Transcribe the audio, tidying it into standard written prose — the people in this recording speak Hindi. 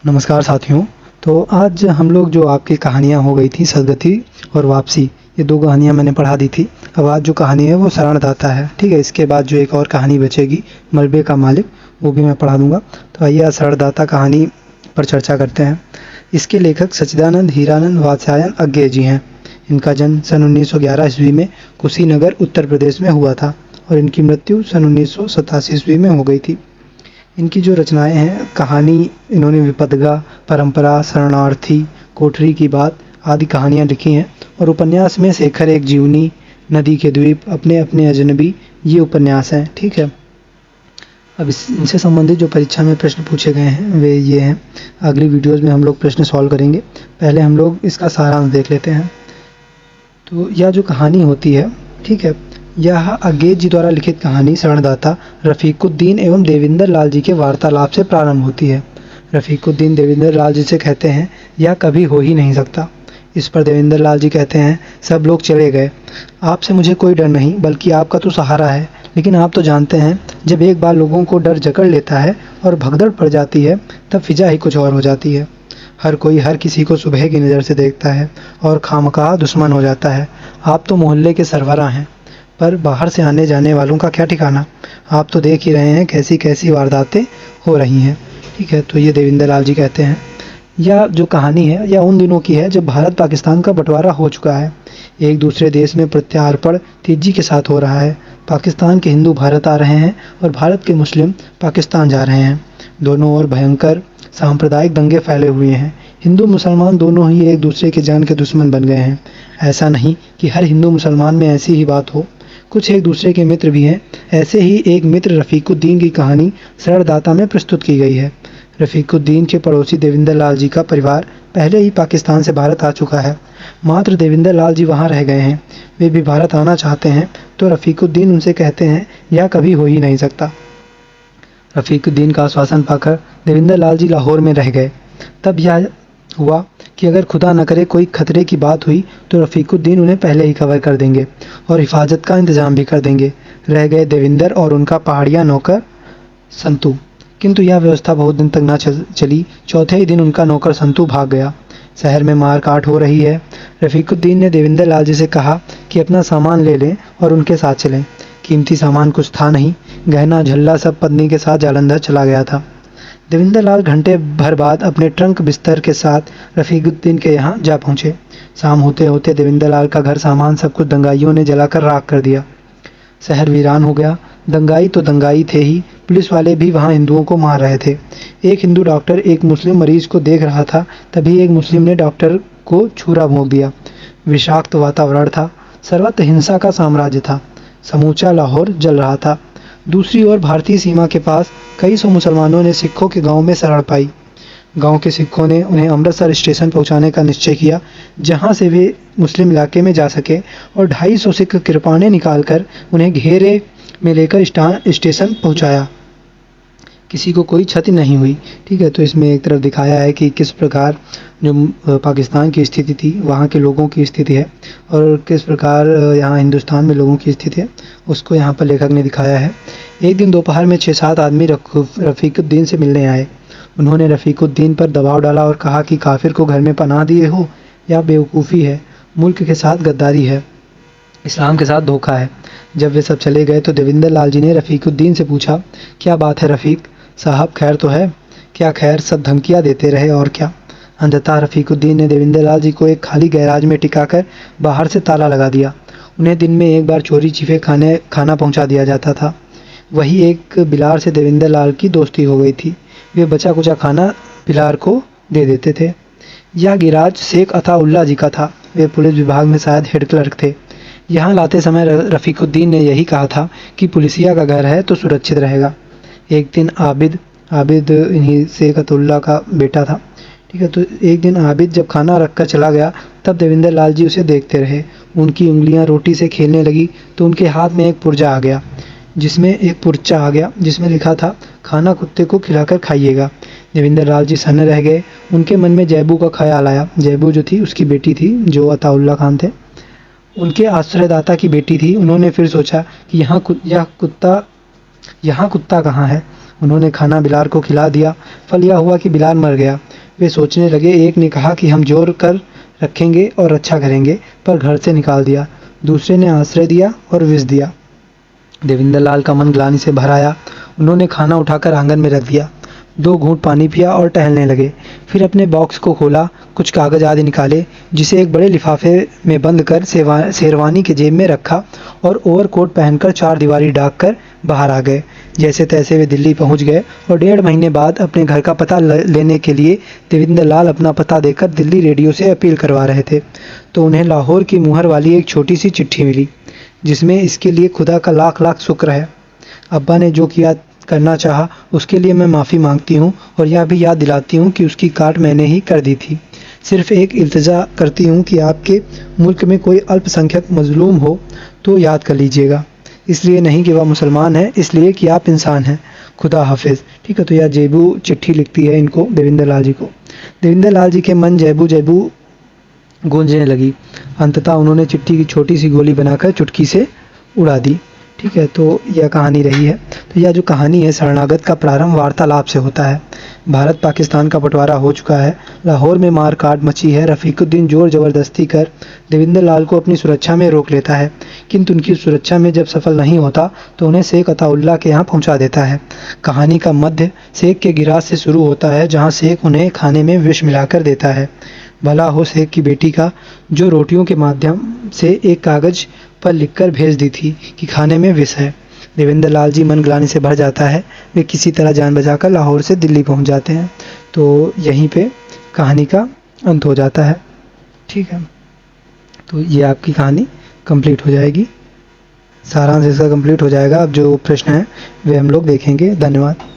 नमस्कार साथियों। तो आज हम लोग जो आपकी कहानियाँ हो गई थी सदगति और वापसी, ये 2 कहानियाँ मैंने पढ़ा दी थी। अब आज जो कहानी है वो शरणदाता है, ठीक है। इसके बाद जो एक और कहानी बचेगी मलबे का मालिक, वो भी मैं पढ़ा दूँगा। तो आइए आज शरणदाता कहानी पर चर्चा करते हैं। इसके लेखक सच्चिदानंद हीरानंद वात्स्यायन अज्ञेय जी हैं। इनका जन्म सन 1911 ईस्वी में कुशीनगर उत्तर प्रदेश में हुआ था और इनकी मृत्यु सन 1987 ईस्वी में हो गई थी। इनकी जो रचनाएँ हैं, कहानी इन्होंने विपदगा, परंपरा, शरणार्थी, कोठरी की बात आदि कहानियाँ लिखी हैं और उपन्यास में शेखर एक जीवनी, नदी के द्वीप, अपने अपने अजनबी, ये उपन्यास हैं, ठीक है। अब इनसे संबंधित जो परीक्षा में प्रश्न पूछे गए हैं वे ये हैं। अगली वीडियोज़ में हम लोग प्रश्न सॉल्व करेंगे। पहले हम लोग इसका सारांश देख लेते हैं। तो यह जो कहानी होती है, ठीक है, यह अज्ञेय जी द्वारा लिखित कहानी शरणदाता रफ़ीकुद्दीन एवं देवेंद्र लाल जी के वार्तालाप से प्रारंभ होती है। रफ़ीकुद्दीन देवेंद्र लाल जी से कहते हैं, यह कभी हो ही नहीं सकता। इस पर देवेंद्र लाल जी कहते हैं, सब लोग चले गए, आपसे मुझे कोई डर नहीं, बल्कि आपका तो सहारा है। लेकिन आप तो जानते हैं, जब एक बार लोगों को डर जकड़ लेता है और भगदड़ पड़ जाती है, तब फिजा ही कुछ और हो जाती है। हर कोई हर किसी को सुबह की नज़र से देखता है और खामखा दुश्मन हो जाता है। आप तो मोहल्ले के सरबराह हैं, पर बाहर से आने जाने वालों का क्या ठिकाना। आप तो देख ही रहे हैं कैसी कैसी वारदातें हो रही हैं, ठीक है। तो ये देवेंद्र लाल जी कहते हैं। यह जो कहानी है यह उन दिनों की है जब भारत पाकिस्तान का बंटवारा हो चुका है। एक दूसरे देश में प्रत्यार्पण तेजी के साथ हो रहा है। पाकिस्तान के हिंदू भारत आ रहे हैं और भारत के मुस्लिम पाकिस्तान जा रहे हैं। दोनों ओर भयंकर सांप्रदायिक दंगे फैले हुए हैं। हिंदू मुसलमान दोनों ही एक दूसरे के जान के दुश्मन बन गए हैं। ऐसा नहीं कि हर हिंदू मुसलमान में ऐसी ही बात हो, कुछ एक दूसरे के मित्र भी हैं। ऐसे ही एक मित्र रफ़ीकुद्दीन की कहानी शरणदाता में प्रस्तुत की गई है। रफ़ीकुद्दीन के पड़ोसी देवेंद्र लाल जी का परिवार पहले ही पाकिस्तान से भारत आ चुका है। मात्र देवेंद्र लाल जी वहाँ रह गए हैं। वे भी भारत आना चाहते हैं, तो रफ़ीकुद्दीन उनसे कहते हैं, यह कभी हो ही नहीं सकता। रफ़ीकुद्दीन का आश्वासन पाकर देवेंद्र लाल जी लाहौर में रह गए। तब यह हुआ कि अगर खुदा न करे कोई खतरे की बात हुई तो रफ़ीकुद्दीन उन्हें पहले ही कवर कर देंगे और हिफाजत का इंतज़ाम भी कर देंगे। रह गए देवेंद्र और उनका पहाड़िया नौकर संतू। किंतु यह व्यवस्था बहुत दिन तक न चली। चौथे ही दिन उनका नौकर संतू भाग गया। शहर में मार काट हो रही है। रफ़ीकुद्दीन ने देवेंद्र लाल जी से कहा कि अपना सामान ले लें और उनके साथ चलें। कीमती सामान कुछ था नहीं, गहना झल्ला सब पत्नी के साथ जालंधर चला गया था। देवेंद्र लाल घंटे भर बाद अपने ट्रंक बिस्तर के साथ रफ़ीकुद्दीन के यहाँ जा पहुँचे। शाम होते होते देवेंद्र लाल का घर सामान सब कुछ दंगाइयों ने जलाकर राख कर दिया। शहर वीरान हो गया। दंगाई तो दंगाई थे ही, पुलिस वाले भी वहाँ हिंदुओं को मार रहे थे। एक हिंदू डॉक्टर एक मुस्लिम मरीज को देख रहा था, तभी एक मुस्लिम ने डॉक्टर को छुरा भोंक दिया। विषाक्त वातावरण था, सर्वत्र हिंसा का साम्राज्य था। समूचा लाहौर जल रहा था। दूसरी ओर भारतीय सीमा के पास कई सौ मुसलमानों ने सिखों के गांव में शरण पाई। गांव के सिखों ने उन्हें अमृतसर स्टेशन पहुंचाने का निश्चय किया, जहां से वे मुस्लिम इलाके में जा सके, और 250 सिख कृपाणें निकालकर उन्हें घेरे में लेकर स्टेशन पहुंचाया। किसी को कोई क्षति नहीं हुई, ठीक है। तो इसमें एक तरफ दिखाया है कि किस प्रकार जो पाकिस्तान की स्थिति थी, वहाँ के लोगों की स्थिति है, और किस प्रकार यहाँ हिंदुस्तान में लोगों की स्थिति है, उसको यहाँ पर लेखक ने दिखाया है। एक दिन दोपहर में 6-7 आदमी रफ़ीकुद्दीन से मिलने आए। उन्होंने रफ़ीकुद्दीन पर दबाव डाला और कहा कि काफिर को घर में पनाह दिए हो, या बेवकूफ़ी है, मुल्क के साथ गद्दारी है, इस्लाम के साथ धोखा है। जब वे सब चले गए तो देवेंद्र लाल जी ने रफ़ीकुद्दीन से पूछा, क्या बात है रफ़ीक साहब, खैर तो है? क्या खैर, सब धमकियाँ देते रहे और क्या। अंततः रफ़ीकुद्दीन ने देवेंद्र लाल जी को एक खाली गैराज में टिकाकर बाहर से ताला लगा दिया। उन्हें दिन में एक बार चोरी छिपे खाना पहुंचा दिया जाता था। वही एक बिलार से देवेंद्र लाल की दोस्ती हो गई थी। वे बचा कुचा खाना बिलार को दे देते थे। यह गैराज शेख अताउल्लाह जी का था। वे पुलिस विभाग में शायद हेड क्लर्क थे। यहाँ लाते समय रफ़ीकुद्दीन ने यही कहा था कि पुलिसिया का घर है तो सुरक्षित रहेगा। एक दिन आबिद इन्हीं शेख अताउल्लाह का बेटा था, ठीक है। तो एक दिन आबिद जब खाना रख कर चला गया, तब देवेंद्र लाल जी उसे देखते रहे। उनकी उंगलियां रोटी से खेलने लगी तो उनके हाथ में एक पुर्जा आ गया, जिसमें लिखा था, खाना कुत्ते को खिलाकर खाइएगा। देवेंद्र लाल जी सन्न रह गए। उनके मन में जैबू का ख्याल आया। जैबू जो थी उसकी बेटी थी, जो अताउल्लाह खान थे, उनके आश्रयदाता की बेटी थी। उन्होंने फिर सोचा कि यहाँ कुत्ता कहाँ है। उन्होंने खाना बिलाल को खिला दिया। फल यह हुआ कि बिलाल मर गया। वे सोचने लगे। एक ने कहा कि हम जोड़ कर रखेंगे और अच्छा करेंगे, पर घर से निकाल दिया। दूसरे ने आश्रय दिया और विष दिया। देवेंद्रलाल का मन ग्लानि से भर आया। उन्होंने खाना उठाकर आंगन में रख दिया। 2 घूंट पानी पिया और टहलने लगे। फिर अपने बॉक्स को खोला, कुछ कागज आदि निकाले, जिसे एक बड़े लिफाफे में बंद कर शेरवानी के जेब में रखा और ओवरकोट पहनकर 4 दीवारी डाक कर बाहर आ गए। जैसे तैसे वे दिल्ली पहुंच गए और 1.5 महीने बाद अपने घर का पता लेने के लिए देवेंद्रलाल अपना पता देकर दिल्ली रेडियो से अपील करवा रहे थे, तो उन्हें लाहौर की मुहर वाली एक छोटी सी चिट्ठी मिली, जिसमें इसके लिए खुदा का लाख लाख शुक्र है। अब्बा ने जो किया करना चाहा उसके लिए मैं माफ़ी मांगती हूँ और यह भी याद दिलाती हूँ कि उसकी काट मैंने ही कर दी थी। सिर्फ एक इल्तिजा करती हूँ कि आपके मुल्क में कोई अल्पसंख्यक मजलूम हो तो याद कर लीजिएगा। इसलिए नहीं कि वह मुसलमान है, इसलिए कि आप इंसान हैं। खुदा हाफिज़। ठीक है, तो यह जेबू चिट्ठी लिखती है इनको, देवेंद्रलाल जी को। देवेंद्रलाल जी के मन जैबू जैबू गूंजने लगी। अंततः उन्होंने चिट्ठी की छोटी सी गोली बनाकर चुटकी से उड़ा दी। ठीक है, तो यह कहानी रही है। तो यह जो कहानी है, शरणागत का प्रारंभ वार्तालाप से होता है। भारत पाकिस्तान का बंटवारा हो चुका है। लाहौर में मार काट मची है। रफ़ीकुद्दीन जोर ज़बरदस्ती कर देवेंद्रलाल को अपनी सुरक्षा में रोक लेता है, किंतु उनकी सुरक्षा में जब सफल नहीं होता तो उन्हें शेख अताउल्लाह के यहाँ पहुँचा देता है। कहानी का मध्य शेख के गिराज से शुरू होता है, जहाँ शेख उन्हें खाने में विष मिलाकर देता है। भला हो शेख की बेटी का, जो रोटियों के माध्यम से एक कागज पर लिखकर भेज दी थी कि खाने में विष है। देवेंद्रलाल जी मन ग्लानि से भर जाता है। वे किसी तरह जान बचाकर लाहौर से दिल्ली पहुंच जाते हैं। तो यहीं पे कहानी का अंत हो जाता है। ठीक है, तो ये आपकी कहानी कंप्लीट हो जाएगी। सारांश इसका कंप्लीट हो जाएगा। अब जो प्रश्न है वे हम लोग देखेंगे। धन्यवाद।